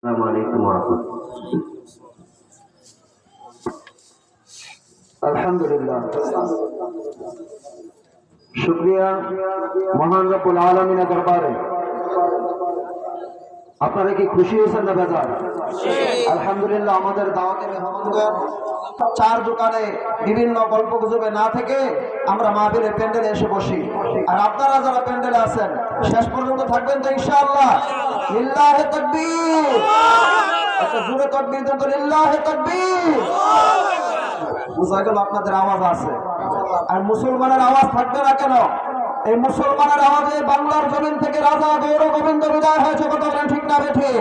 আসসালামু আলাইকুম ওয়া রাহমাতুল্লাহ। আলহামদুলিল্লাহ, শুকরিয়া মহান রব্বুল আলামিনের দরবারে। আপনারা কি খুশি হয়েছেন না বেজার? আলহামদুলিল্লাহ, আমাদের দাওয়াতে মেহমানগণ চার দোকানে বিভিন্ন গল্প গুজবে না থেকে আমরা মাহফিলের প্যান্ডেলে এসে বসি। আর আপনারা যারা প্যান্ডেলে আছেন শেষ পর্যন্ত থাকবেন তো ইনশাআল্লাহ। লিল্লাহি তাকবীর, একটা জোরে তাকবীর দেন তো, লিল্লাহি তাকবীর। বুঝা গেল আপনাদের আওয়াজ আছে, আর মুসলমানের আওয়াজ থাকবে না কেন? এই মুসলমানের আওয়াজে বাংলার জমিন থেকে রাজা গৌর গোবিন্দ বিদায় হয়েছে, কথা বলেন ঠিক না বেঠিক?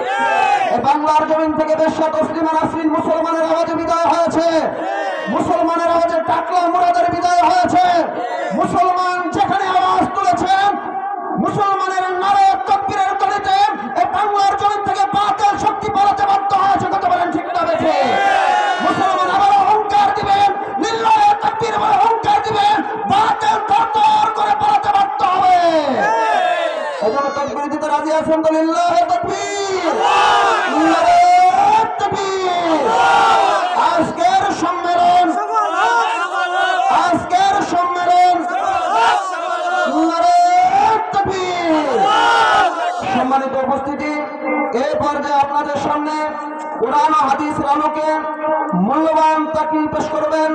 এই বাংলার জমিন থেকে বেশ্যা তসলিমা নাসরিন মুসলমানের আওয়াজে বিদায় হয়েছে, মুসলমানের আওয়াজে টাকলা মুরাদের বিদায় হয়েছে। মুসলমান যেখানে আওয়াজ তুলেছে, মুসলমানের নারে তাকবীরের তলিতে এই বাংলার জমিন থেকে বাতিল শক্তি পালাতে বাধ্য হয়েছে, কথা বলেন ঠিক না বেঠিক? মুসলমান আবার অহংকার দিবেন, লিল্লাহি তাকবীর বলে অহংকার দিবেন, বাতিল তরতর করে পালাতে বাধ্য হবে। এজন্য তাকবীর দিতে রাজি আছেন তো? লিল্লাহি তাকবীর, লিল্লাহি তাকবীর। আজকের সম্মেলন সম্মানিত উপস্থিতি, এই পর্যায়ে আপনাদের সামনে কোরআন ও হাদিসের আলোকে মূল্যবান তাকরীর পেশ করবেন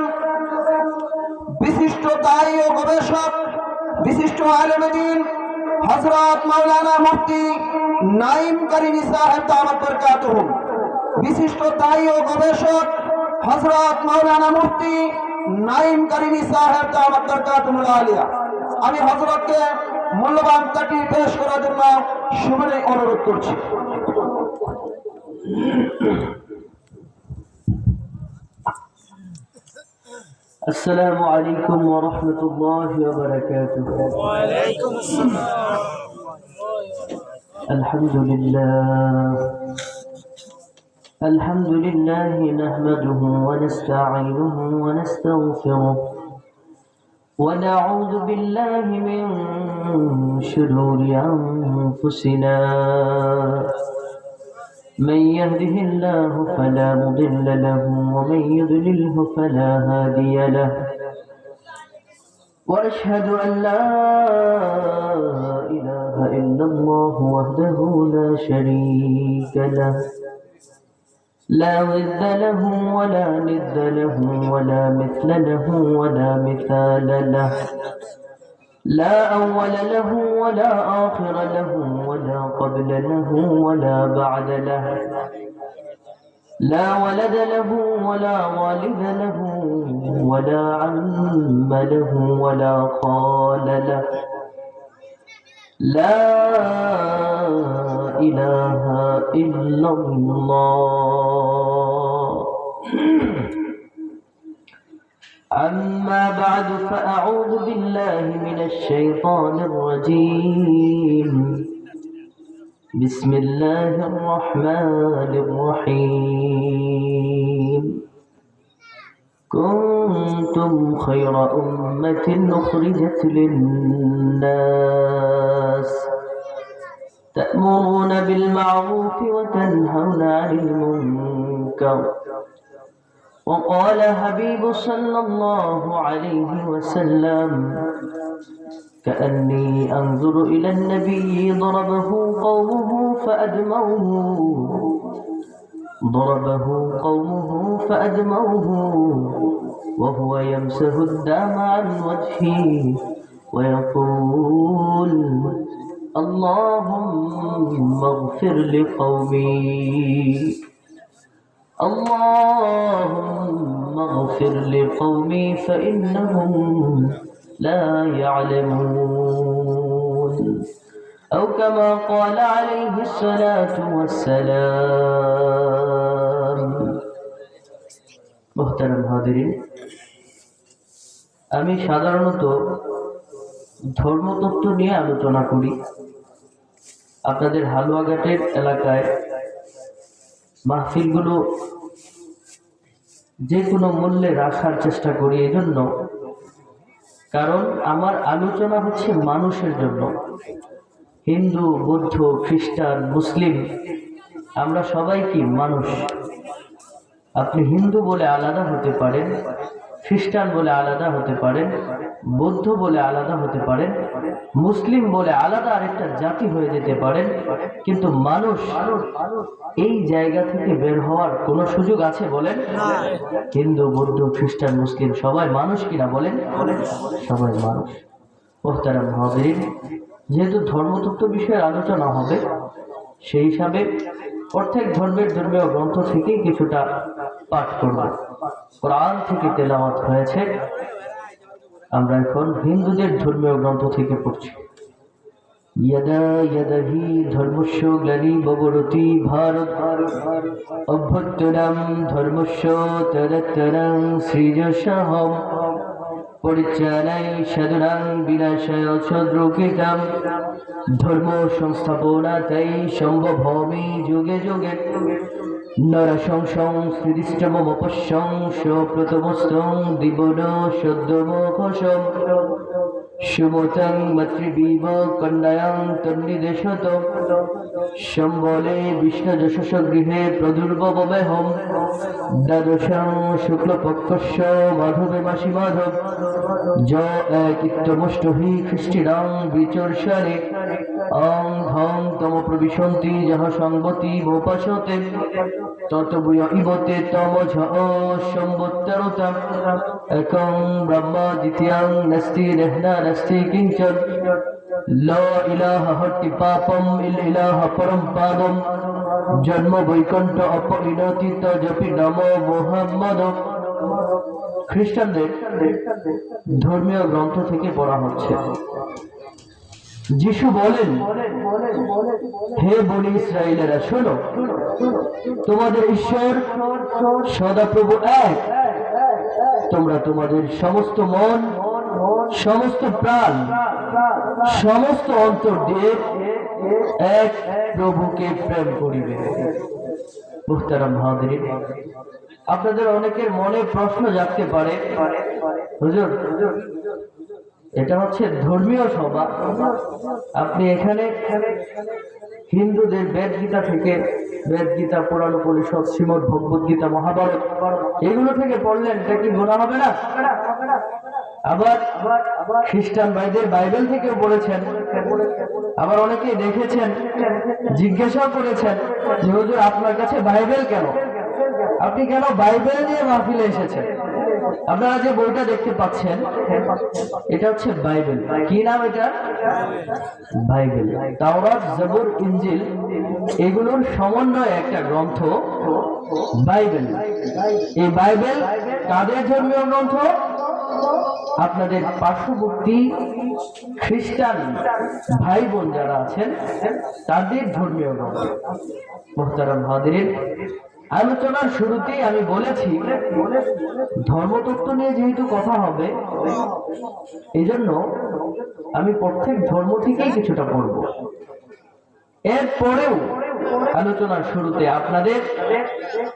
বিশিষ্ট দায়ী ও গবেষক, বিশিষ্ট আলেমে দ্বীন হযরত মাওলানা মুফতি নাঈম কারিমি সাহেব দামাত বরকাতুহু। বিশিষ্ট দায়ী ও গবেষক হযরত মাওলানা মুফতি নাঈম কারিমি সাহেব দামাত বরকাতুহু আলিয়া। আমি হযরতকে মূল্যবান তাকরীর পেশ করার জন্য সবিনয় অনুরোধ করছি। السلام عليكم ورحمة الله وبركاته. وعليكم السلام. الحمد لله نحمده ونستعينه ونستغفره ونعوذ بالله من شرور أنفسنا، من يهده الله فلا مضل له ومن يضلله فلا هادي له، وأشهد أن لا إله إلا الله وحده لا شريك له، لا ضد له ولا ند له ولا مثل له ولا مثال له، لا أول له ولا آخر له ولا قبل له ولا بعد له، لا ولد له ولا والد له ولا عم له ولا خال له، لا إله إلا الله. أما بعد، فأعوذ بالله من الشيطان الرجيم. بسم الله الرحمن الرحيم. كنتم خير أمة أخرجت للناس تأمرون بالمعروف وتنهون عن المنكر، وقال حبيب صلى الله عليه وسلم: كأني أنظر إلى النبي ضربه قومه فأدموه وهو يمسح الدم عن وجهه ويقول: اللهم اغفر لقومي فإنهم لا يعلمون، أو كما قال عليه الصلاة والسلام. মুহতারাম হাজিরিন, আমি সাধারণত ধর্মতত্ত্ব নিয়ে আলোচনা করি। আপনাদের হালুয়াঘাটের এলাকায় মাহফিলগুলো যে কোনো মূল্যে রাখার চেষ্টা করি, এজন্য কারণ আমার আলোচনা হচ্ছে মানুষের জন্য। হিন্দু, বৌদ্ধ, খ্রিস্টান, মুসলিম আমরা সবাই কি মানুষ। আপনি হিন্দু বলে আলাদা হতে পারেন, খ্রিস্টান বলে আলাদা হতে পারেন, বৌদ্ধ বলে আলাদা হতে পারেন, মুসলিম বলে আলাদা আরেকটা জাতি হয়ে যেতে পারেন, কিন্তু মানুষ এই জায়গা থেকে বের হওয়ার কোনো সুযোগ আছে বলেন? হিন্দু, বৌদ্ধ, খ্রিস্টান, মুসলিম সবাই মানুষ কিনা বলেন? সবাই মানুষ। মোহতারাম হাজিরিন, যেহেতু ধর্মতত্ত্ব বিষয়ে আলোচনা হবে, সেই হিসাবে প্রত্যেক ধর্মের ধর্মীয় গ্রন্থ থেকেই কিছুটা পাঠ করব। কোরআন থেকে তেলাওয়াত হয়েছে, আমরা এখন হিন্দুদের ধর্মীয় গ্রন্থ থেকে পড়ছি। यदा यदहि धर्मस्य ग्लानिर्भवति भारत अभ्युत्थानं धर्मस्य तदुत्तरं सृजसहं परित्राणाय साधूनां विनाशाय च दुःखितां धर्म संस्थापनायै सम्भवामि युगे युगे नरसंसं श्रीष्टमपश्यं सप्रतमस्तं दिवन सद्यमोक्षं सुमतं मातृविव कन्यां तन्निदेशत सम्बले विष्णुजशस गृहे प्रदुर्भवमेहं द्वादशं शुक्लपक्षस्य माधवे मासि माधव ज एकित्तमष्टहि ख्रिस्टिनां विचर्षणे अं धं तम प्रविशन्ति जह संगति मोपासते ततभूय इवते तमझ संवत्तरता एकं ब्रह्म द्वितीयं नास्ति नेह्ना नास्ति किंचन ला इलाहा हट्टि पापम इल इलाहा परम पादम जन्म वैकुंठ अपरिणति तजपि नमो मुहम्मद। খ্রিস্টানদের ধর্মীয় গ্রন্থ থেকে পড়া হচ্ছে। যিশু বলেন, হে বনি ইসরায়েলেরা শোনো, তোমাদের ঈশ্বর সদাপ্রভু এক। তোমরা তোমাদের সমস্ত মন, সমস্ত প্রাণ, সমস্ত অন্তর দিয়ে এক প্রভুকে প্রেম করিবে। মুহতারাম হাজিরিন, আপনাদের অনেকের মনে প্রশ্ন জাগতে পারে, হুজুর এটা হচ্ছে ধর্মীয় সভা, আপনি এখানে হিন্দুদের বেদ গীতা থেকে, বেদ গীতা, পুরাণ উপনিষদ, শ্রীমদ্ ভগবদ গীতা, মহাভারত এগুলো থেকে পড়লেন, এটা কি গুনাহ হবে না? আবার খ্রিস্টান ভাইদের বাইবেল থেকে পড়েছেন, আবার অনেকেই দেখেছেন, জিজ্ঞাসা করেছেন যে হুজুর আপনার কাছে বাইবেল কেন, আপনি কেন বাইবেল নিয়ে মাহফিলে এসেছেন? আপনারা যে বইটা দেখতে পাচ্ছেন এটা হচ্ছে বাইবেল। কি নাম এটা? বাইবেল। তাওরাত, জবুর, ইনজিল এগুলোর সমন্বয়ে একটা গ্রন্থ বাইবেল। এই বাইবেল কাদের ধর্মীয় গ্রন্থ? আপনাদের পার্শ্ববর্তী খ্রিস্টান ভাই বোন যারা আছেন তাদের ধর্মীয় গ্রন্থ। মুহতারাম হাজিরিন, আলোচনার শুরুতেই আমি বলেছি ধর্মতত্ত্ব নিয়ে যেহেতু কথা হবে, এই জন্য আমি প্রত্যেক ধর্ম থেকেই কিছুটা পড়ব। এরপরেও আলোচনার শুরুতে আপনাদের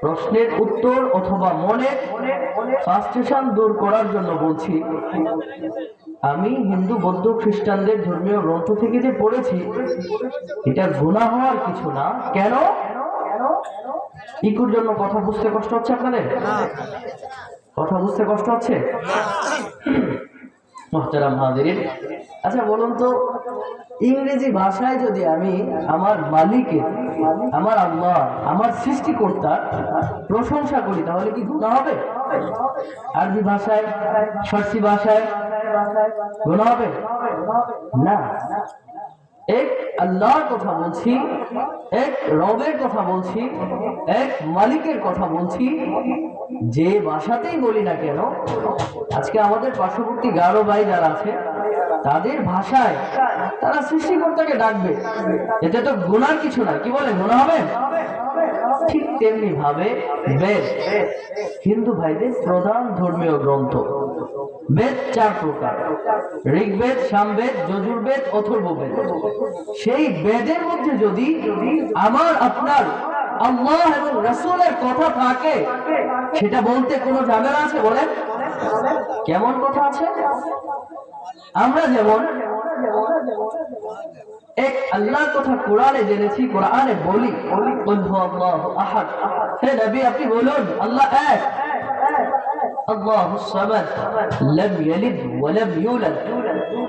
প্রশ্নের উত্তর অথবা মনে ফ্রাস্ট্রেশন দূর করার জন্য বলছি, আমি হিন্দু, বৌদ্ধ, খ্রিস্টানদের ধর্মীয় গ্রন্থ থেকে যে পড়েছি এটা গুনাহ হওয়ার কিছু না। কেন? ইকুর জন্য কথা বুঝতে কষ্ট হচ্ছে আপনাদের? কথা বুঝতে কষ্ট হচ্ছে? মুহতারাম হাজিরিন, আচ্ছা বলুন তো, ইংরেজি ভাষায় যদি আমি আমার মালিকের, আমার আল্লাহ, আমার সৃষ্টিকর্তার প্রশংসা করি তাহলে কি গুনাহ হবে? আরবি ভাষায়, ফার্সি ভাষায় গুনাহ হবে না। এক আল্লাহর কথা বলছি, এক রবের কথা বলছি, এক মালিকের কথা বলছি, যে ভাষাতেই বলি না কেন। আজকে আমাদের পার্শ্ববর্তী গারো ভাই যারা আছে তাদের ভাষায় তারা সৃষ্টিকর্তাকে ডাকবে, এতে তো গুনার কিছু নাই। কি বলেন, গুনাহ হবে? ঠিক তেমনি ভাবে বেদ, হিন্দু ভাইদের প্রধান ধর্মীয় গ্রন্থ। বেদ চার প্রকার: ঋগ্বেদ, সামবেদ, যজুর্বেদ, অথর্ববেদ। সেই বেদের মধ্যে যদি আমার আপনার আল্লাহ এবং রাসূলের কথা থাকে সেটা বলতে কোনো ঝামেলা আছে বলেন? কেমন কথা আছে? আমরা যেমন এক আল্লাহর কথা কোরআনে জেনেছি, কোরআনে বলি কুল হুয়াল্লাহু আহাদ। হে নবী আপনি বলুন আল্লাহ এক, আল্লাহুস সামাদ, লাম ইয়ালিদ ওয়া লাম ইউলাদ।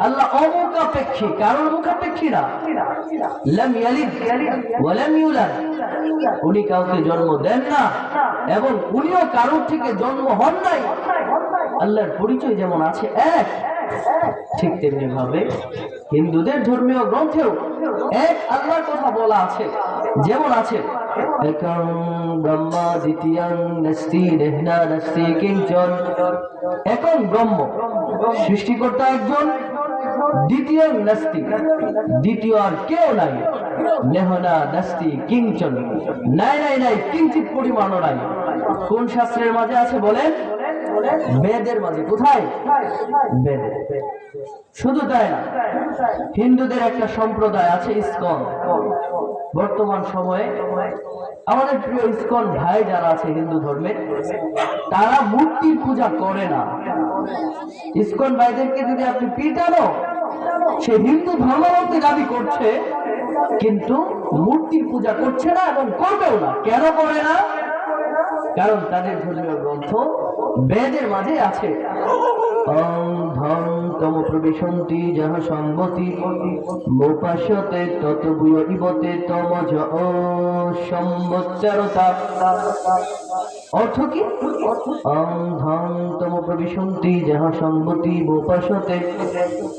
আল্লাহ অমুখাপেক্ষী, কারোর মুখাপেক্ষী না। লাম ইয়ালিদ ওয়া লাম ইউলাদ, উনি কাউকে জন্ম দেন না এবং উনিও কারোর থেকে জন্ম হন নাই। আল্লাহর পরিচয় যেমন আছে এক, ঠিক তেমনি ভাবে হিন্দুদের ধর্মীয় গ্রন্থেও এক আল্লাহর কথা বলা আছে। যেমন আছে একং ব্রহ্মা দ্বিতীয়ং নাস্তি নেহনা নাস্তি কিঞ্চন। একং ব্রহ্ম, সৃষ্টিকর্তা একজন, দ্বিতীয় নাস্তি, দ্বিতীয় আর কেউ নাই, নেহনা নাস্তি কিঞ্চন, নাই নাই নাই কিঞ্চিত পরিমাণও নাই। কোন শাস্ত্রের মাঝে আছে বলেন? বেদের মাঝে। কোথায়? বেদে। শুধু তাই না, হিন্দুদের একটা সম্প্রদায় আছে ইসকন। বর্তমান সময়ে আমাদের প্রিয় ইসকন ভাই যারা আছে হিন্দু ধর্মে, তারা মূর্তির পূজা করে না। ইসকন ভাইদেরকে যদি আপনি পিটানো, সে হিন্দু ধর্মাবলম্বী দাবি করছে কিন্তু মূর্তির পূজা করছে না এবং করবেও না। কেন করে না? কারণ তাদের ধর্মীয় গ্রন্থ বেদের মাঝে আছে ধম তম প্রবিশন্তি যাহা সম্মতি মোপাস্যতে তত বুয় ইবতে তমজ সম্বচ্চারতা। অর্থ কি? ধম তম প্রবিশন্তি যাহা সম্মতি মোপাস্যতে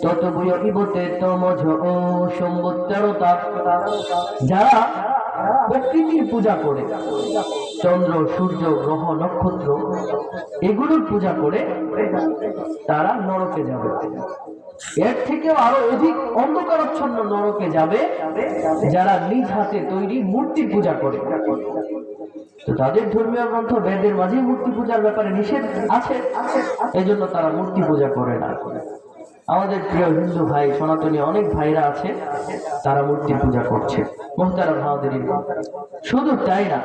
তত বুয় ইবতে তমজ সম্বচ্চারতা। যারা প্রকৃতির পূজা করে, চন্দ্র সূর্য গ্রহ নক্ষত্র এগুলোর পূজা করে, তারা নরকে যাবে। এর থেকেও আরো অধিক অন্ধকারচ্ছন্ন নরকে যাবে যারা নিজ হাতে তৈরি মূর্তি পূজা করে। তো তাদের ধর্মীয় গ্রন্থ বেদের মাঝে মূর্তি পূজার ব্যাপারে নিষেধ আছে, এজন্য তারা মূর্তি পূজা করে না। আমাদের প্রিয় হিন্দু ভাই সনাতনী অনেক ভাইরা আছে, তারা মূর্তি পূজা করছে। মুহতারাম হাজিরিন, শুধু তাই না,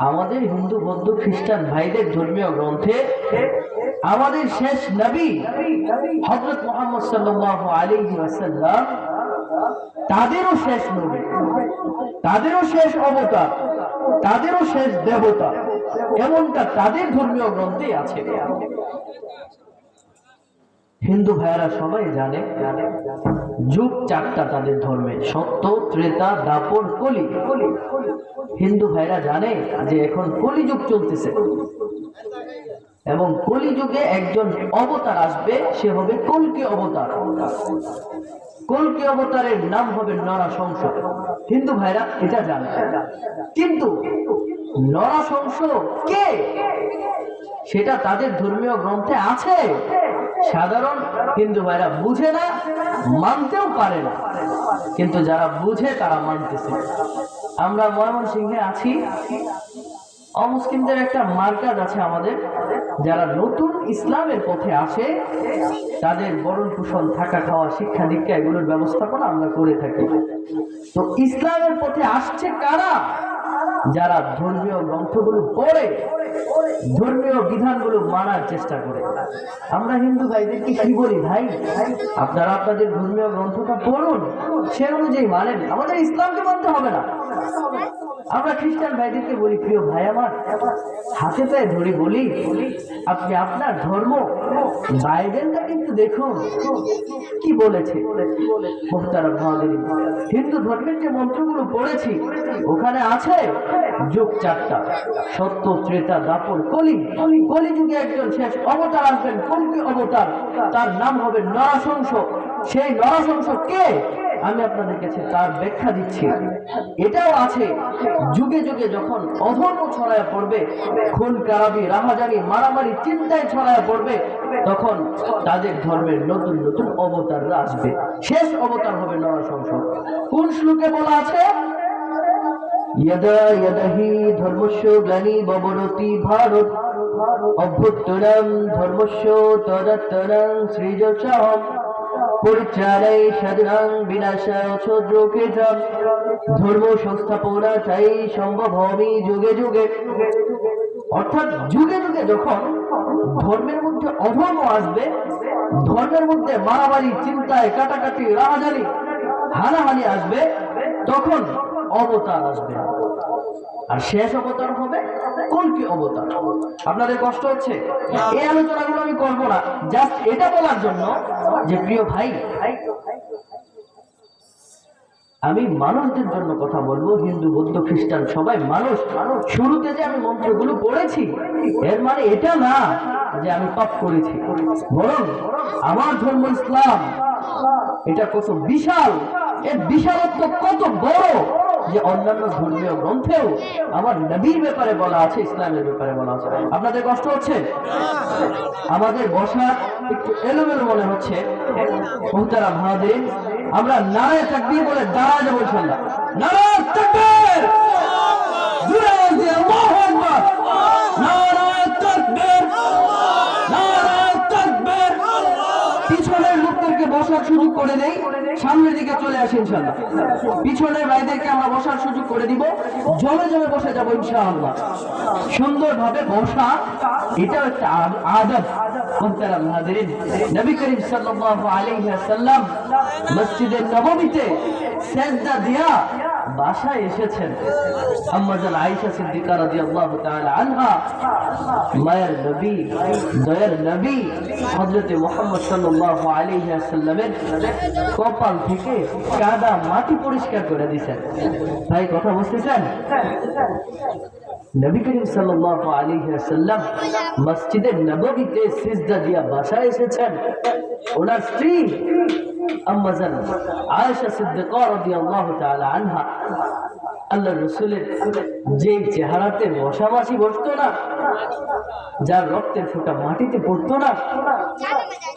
আমাদের হিন্দু বৌদ্ধ খ্রিস্টান ভাইদের ধর্মীয় গ্রন্থে আমাদের শেষ নবী হযরত মুহাম্মদ সাল্লাল্লাহু আলাইহি ওয়াসাল্লাম, তাদেরও শেষ নবী, তাদেরও শেষ অবতার, তাদেরও শেষ দেবতা, এমনটা তাদের ধর্মীয় গ্রন্থে আছে। হিন্দু ভাইয়েরা সবাই জানে যুগ চারটা তাদের ধর্মে, সত্য, ত্রেতা, দাপর, কলি। হিন্দু ভাইরা জানে যে এখন কলি যুগ চলতেছে এবং কলি যুগে একজন অবতার আসবে, সে হবে কল্কি অবতার। কল্কি অবতারের নাম হবে নরাশংস। হিন্দু ভাইরা এটা জানে, কিন্তু নরাশংস কে সেটা তাদের ধর্মীয় গ্রন্থে আছে। সাধারণ হিন্দু ভাইরা বুঝে না, মানতেও পারে না, কিন্তু যারা বুঝে তারা মানতেছে। আমরা ময়মনসিংহে আছি, অমুসলিমদের একটা মার্কাজ আছে আমাদের। যারা নতুন ইসলামের পথে আসে তাদের বরণ পোষণ, থাকা খাওয়া, শিক্ষা দীক্ষা এগুলোর ব্যবস্থাপনা আমরা করে থাকি। তো ইসলামের পথে আসছে কারা? যারা ধর্মীয় গ্রন্থগুলো পড়ে, ধর্মীয় বিধানগুলো মানার চেষ্টা করে। আমরা হিন্দু ভাইদেরকে কি বলি? ভাই আপনারা আপনাদের ধর্মীয় গ্রন্থটা পড়ুন, সে অনুযায়ী মানেন, আমাদের ইসলামকে মানতে হবে না। আমরা খ্রিস্টান ভাইদেরকে বলি, প্রিয় ভাই আমার, হাতে পায়ে ধরে বলি, আপনি আপনার ধর্ম বাইবেলটা কিন্তু দেখুন কি বলেছে। মুহতারাম হাজিরিন, হিন্দু ধর্মের যে মন্ত্রগুলো পড়েছি ওখানে আছে যুগ চারটা, সত্য, ত্রেতা, দাপর, কলি। কলি যুগে একজন শেষ অবতার আসবেন, কল্কি অবতার, তার নাম হবে নরাশংস। সেই নরাশংস কে আমি আপনাদের কাছে তার ব্যাখ্যা দিচ্ছি। এটাও আছে যুগে যুগে যখন অধর্ম ছড়ায় পড়বে, খুন খারাপি, রাহাজানি, মারামারি, চিন্তায় ছড়ায় পড়বে, তখন তাদের ধর্মের নতুন নতুন অবতাররা আসবে। শেষ অবতার হবে নরাশংস। কোন শ্লোকে বলা আছে? यदा यदहि धर्मस्य ग्लानि भवति भारत अभ्युत्थानं धर्मस्य तदात्तनं सृजसाम् পরিত্রাণায় সাধনাং বিনাশায় শূদ্রকৃতম। ধর্ম সংস্থাপনা চাই সম্ভব হবে যুগে যুগে। অর্থাৎ যুগে যুগে যখন ধর্মের মধ্যে অধর্ম আসবে, ধর্মের মধ্যে মারামারি, চিন্তায় কাটাকাটি, রাহাজানি, হানাহানি আসবে, তখন অবতার আসবে, আর শেষ অবতার হবে কল্কি অবতার। আপনাদের কষ্ট হচ্ছে? এই আলোচনাগুলো আমি করবো না, জাস্ট এটা বলার জন্য যে প্রিয় ভাই, আমি মানুষদের জন্য কথা বলবো। হিন্দু, বৌদ্ধ, খ্রিস্টান সবাই মানুষ। শুরুতে যে আমি মন্ত্রগুলো পড়েছি, এর মানে এটা না যে আমি পাপ করেছি, বরং আমার ধর্ম ইসলাম এটা কত বিশাল, এর বিশালত্ব কত বড় যে অন্যান্য ধর্মীয় গ্রন্থেও আমার নবীর ব্যাপারে বলা আছে, ইসলামের ব্যাপারে বলা আছে। আপনাদের কষ্ট হচ্ছে? আমাদের বসা একটু এলোমেলো মনে হচ্ছে। মুহতারাম হাজিরিন, আমরা নারায়ে তাকবীর বলে দাঁড়ায় যাবো ইনশাআল্লাহ। নারায়ে তাকবীর, জোরে দিয়ে আল্লাহু আকবার, নারায়ে তাকবীর, নারায়ে তাকবীর। পিছনের লোকদেরকে বসার সুযোগ করে দেই, সামনের দিকে চলে আসে ইনশাআল্লাহ। পিছনের ভাইদেরকে আমরা বসার সুযোগ করে দিব, জমে জমে বসে যাবো ইনশাআল্লাহ। সুন্দরভাবে বসা, এটাও একটা আদব। মুহতারাম হাজিরিন, নবী করিম সাল্লাল্লাহু আলাইহি ওয়াসাল্লাম মসজিদে নববীতে সিজদা দিয়া বাসায় এসেছেন। আম্মা জান আয়েশা সিদ্দিকা রাদিয়াল্লাহু তাআলা আনহা, মায়ের নবী, দয়ার নবী হযরত মুহাম্মদ সাল্লাল্লাহু আলাইহি ওয়াসাল্লামের কপাল থেকে কাদা মাটি পরিষ্কার করে দিয়েছেন। ভাই কথা বুঝতেছেন? নবী করিম সাল্লাল্লাহু আলাইহি ওয়াসাল্লাম মসজিদে নববীতে সিজদা দিয়া বাসায় এসেছেন। ওনার স্ত্রী আম্মা জান আয়েশা সিদ্দিকা রাদিয়াল্লাহু তাআলা আনহা, আল্লাহর রাসূলের যে চেহারাতে মশামাছি বসতো না, যার রক্তের ফোঁটা মাটিতে পড়তো না,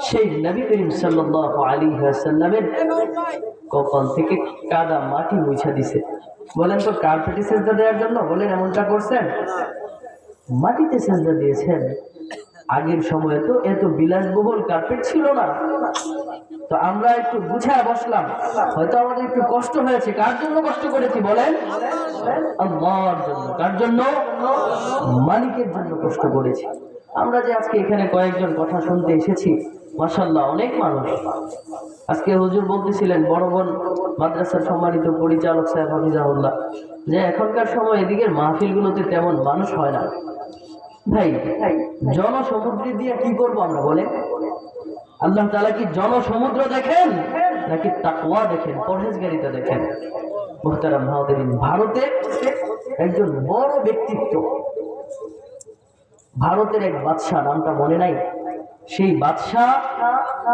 সেই নবী করিম সাল্লাল্লাহু আলাইহি ওয়াসাল্লামের কপাল থেকে কাদা মাটি মুছা দিছে। বলেন তো কার্পেটে সেজদা দেওয়ার জন্য? বলেন এমনটা করছেন? মাটিতে সেজদা দিয়েছেন। আগের সময়ে তো এত বিলাসবহুল কার্পেট ছিল না, তো আমরা একটু গুছায় বসলাম, হয়তো আমাদের একটু কষ্ট হয়েছে। কার জন্য কষ্ট করেছি বলেন? আল্লাহর জন্য। কার জন্য? মালিকের জন্য কষ্ট করেছি। আমরা যে আজকে এখানে কয়েকজন কথা শুনতে এসেছি, মাশাআল্লাহ অনেক মানুষ। আজকে হুজুর বলতেছিলেন, বড় বোন মাদ্রাসার সম্মানিত পরিচালক সাহেব হাফিজাহুল্লাহ, যে এখনকার সময় এদিকের মাহফিলগুলোতে তেমন মানুষ হয় না। ভাই, জনসমুদ্র দিয়ে কি করবো আমরা বলেন? আল্লাহ তাআলা কি জনসমুদ্র দেখেন নাকি তাকওয়া দেখেন, পরহেজগারিতা দেখেন? মুহতারাম হাজিরিন, ভারতে একজন বড় ব্যক্তিত্ব, ভারতের এক বাদশাহ, নামটা মনে নাই, সেই বাদশাহ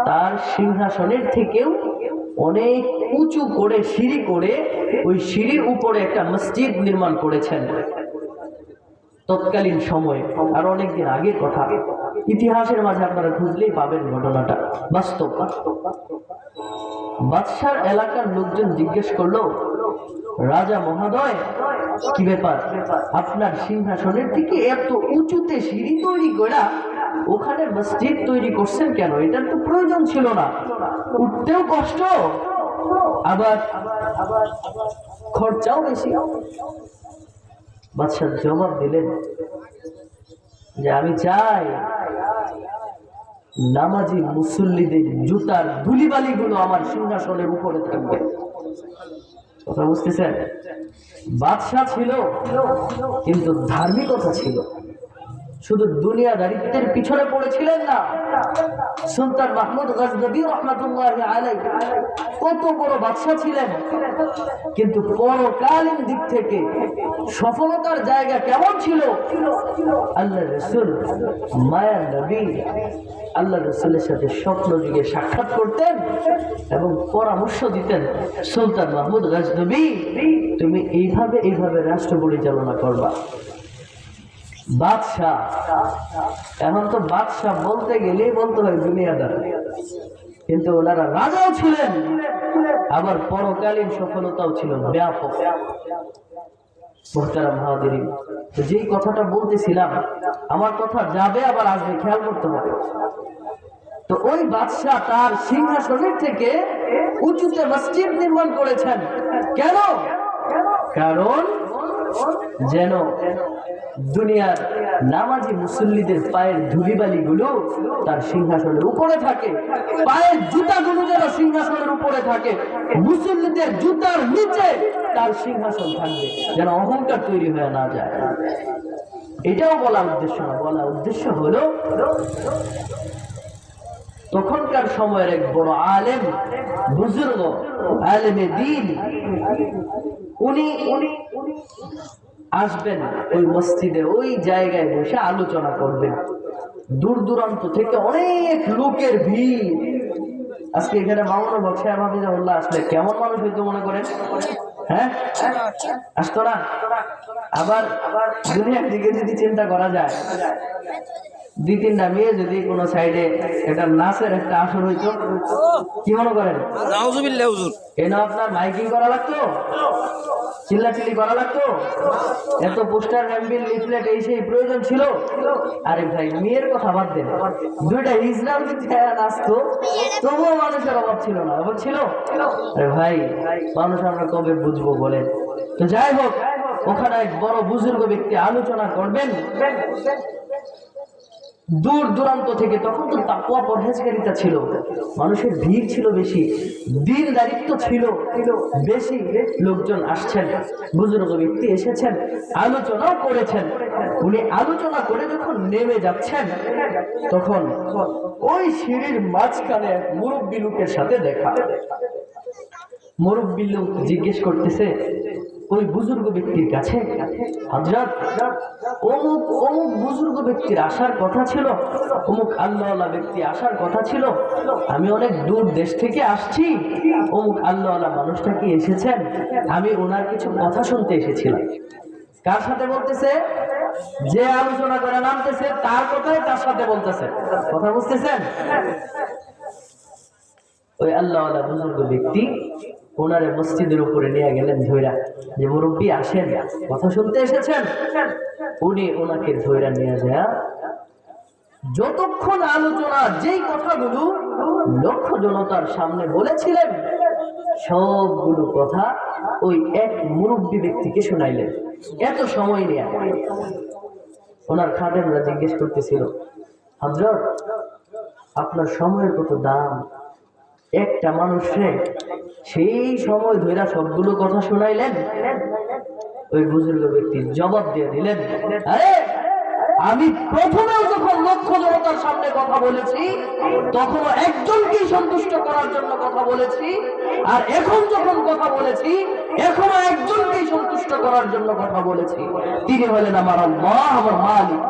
তার সিংহাসনের থেকেও অনেক উঁচু করে সিঁড়ি করে ওই সিঁড়ির উপরে একটা মসজিদ নির্মাণ করেছেন তৎকালীন সময়ে। আর অনেকদিন আগের কথা, ইতিহাসের মাঝে আপনারা খুঁজলেই পাবেন ঘটনাটা, বাস্তব। বাদশার এলাকার লোকজন জিজ্ঞেস করলো, রাজা মহোদয়, কি ব্যাপার, আপনার সিংহাসনের থেকে এত উঁচুতে সিঁড়ি তৈরি করে ওখানে মসজিদ তৈরি করছেন কেন? এটার তো প্রয়োজন ছিল না, উঠতেও কষ্ট, আবার খরচাও বেশি। বাদশাহ জবাব দিলেন যে আমি চাই নামাজি মুসল্লিদের জুতার ধুলিবালি গুলো আমার সিংহাসনের উপরে থাকবে। কথা বুঝতেছেন? বাদশাহ ছিল কিন্তু ধার্মিকতা ছিল, শুধু দুনিয়াদারিত্বের পিছনে পড়েছিলেন না। সুলতান মাহমুদ গজনবী রাহমাতুল্লাহি আলাইহি কত বড় বাদশাহ ছিলেন, কিন্তু পরকালীন দিক থেকে সফলতার জায়গা কেমন ছিল? আল্লাহর রাসূল, মায়ার নবী আল্লাহর রাসূলের সাথে স্বপ্ন যুগে সাক্ষাৎ করতেন এবং পরামর্শ দিতেন, সুলতান মাহমুদ গজনবী, তুমি এইভাবে রাষ্ট্র পরিচালনা করবা। বাদশাহ, এখন তো বাদশাহ বলতে গেলেই বলতে হয় দুনিয়াদার, কিন্তু ওনারা রাজাও ছিলেন, আবার পরকালীন সফলতাও ছিল ব্যাপক। মুহতারাম হাজিরিন, যেই কথাটা বলতেছিলাম, আমার কথা যাবে আবার আসবে, খেয়াল করতে হবে। তো ওই বাদশাহ তার সিংহাসনের থেকে উঁচুতে মসজিদ নির্মাণ করেছেন। কেন? কারণ যেন দুনিয়ার নামাজি মুসল্লিদের পায়ের ধুলিবালিগুলো তার সিংহাসনের উপরে থাকে, পায়ের জুতাগুলো যেন সিংহাসনের উপরে থাকে, মুসল্লিদের জুতার নিচে তার সিংহাসন থাকবে, যেন অহংকার তৈরি হয়ে না যায়। এটাও বলা উদ্দেশ্য না, বলা উদ্দেশ্য হলো তখনকার সময়ের এক বড় আলেম, বুজুর্গ, আলেমে দ্বীন, উনি আসবেন ওই মসজিদে, ওই জায়গায় বসে আলোচনা করবেন। দূর দূরান্ত থেকে অনেক লোকের ভিড়। আজকে এখানে মামুন হক সাহেব হাফিজাহুল্লাহ আসলে কেমন মানুষ হইতো মনে করেন? হ্যাঁ, আসতো না? আবার দুনিয়ার দিকে যদি চিন্তা করা যায়, 2-3টা মেয়ে যদি কোনো সাইডে একটা নাচের একটা আসর হইতো, কি মনে করেন? কেন আপনার মাইকিং করা লাগতো, চিল্লাচিল্লি করা লাগতো, এত পোস্টার, হ্যাম্বিল, লিফলেট এই সেই প্রয়োজন ছিল? আরে ভাই, মেয়ের কথা বাদ দেন, 2টা হিজড়াও যদি নাচতো তবুও মানুষের অভাব ছিল না, অভাব ছিল? আরে ভাই, মানুষ আমরা কবে বুঝবো বলেন? তো যাই হোক, ওখানে এক বড় বুজুর্গ ব্যক্তি আলোচনা করবেন। দূর দূরান্ত থেকে, তখন তো তাকওয়া পরহেজগারিতা ছিল, মানুষের ভিড় ছিল বেশি, দিনদারিত্ব ছিল বেশি, লোকজন আসছেন, বুজুর্গ ব্যক্তি এসেছেন, আলোচনাও করেছেন। উনি আলোচনা করে যখন নেমে যাচ্ছেন, তখন ওই সিঁড়ির মাঝখানে এক মুরব্বী লোকের সাথে দেখা। মুরব্বী লোক জিজ্ঞেস করতেছে ওই বুজুর্গ ব্যক্তির কাছে, হযরত, অমুক অমুক বুজুর্গ ব্যক্তির আসার কথা ছিল, অমুক আল্লাহওয়ালা ব্যক্তি আসার কথা ছিল, আমি অনেক দূর দেশ থেকে আসছি, অমুক আল্লাহওয়ালা মানুষটা কি এসেছেন? আমি ওনার কিছু কথা শুনতে এসেছিলাম। কার সাথে বলতেছে? যে আলোচনা করে নামতেছে তার কথাই তার সাথে বলতেছে। কথা বুঝতেছেন? ওই আল্লাহওয়ালা বুজুর্গ ব্যক্তি ওনারে মসজিদের উপরে নিয়ে গেলেন ধইরা, যে মুরব্বী আসেন, কথা শুনতে এসেছেন। উনি ওনাকে ধইরা নিয়ে যায়, যতক্ষণ আলোচনা যেই কথাগুলো লক্ষ জনতার সামনে বলেছিলেন, সবগুলো কথা ওই এক মুরব্বী ব্যক্তিকে শোনাইলেন। এত সময় নিয়ে ওনার খাদেমরা জিজ্ঞেস করতেছিল, হযরত, আপনার সময়ের কত দাম, একটা মানুষে সেই সময় ধরে সবগুলো কথা শোনাইলেন। ওই বুজুর্গ ব্যক্তি জবাব দিয়ে দিলেন, আরে আমি প্রথমেও যখন লক্ষ জনতার সামনে কথা বলেছি তখন একজনকেই সন্তুষ্ট করার জন্য কথা বলেছি, আর এখন যখন কথা বলেছি এখনো একজনকেই সন্তুষ্ট করার জন্য কথা বলেছি, তিনি হলেন আমার আল্লাহ, আমার মালিক।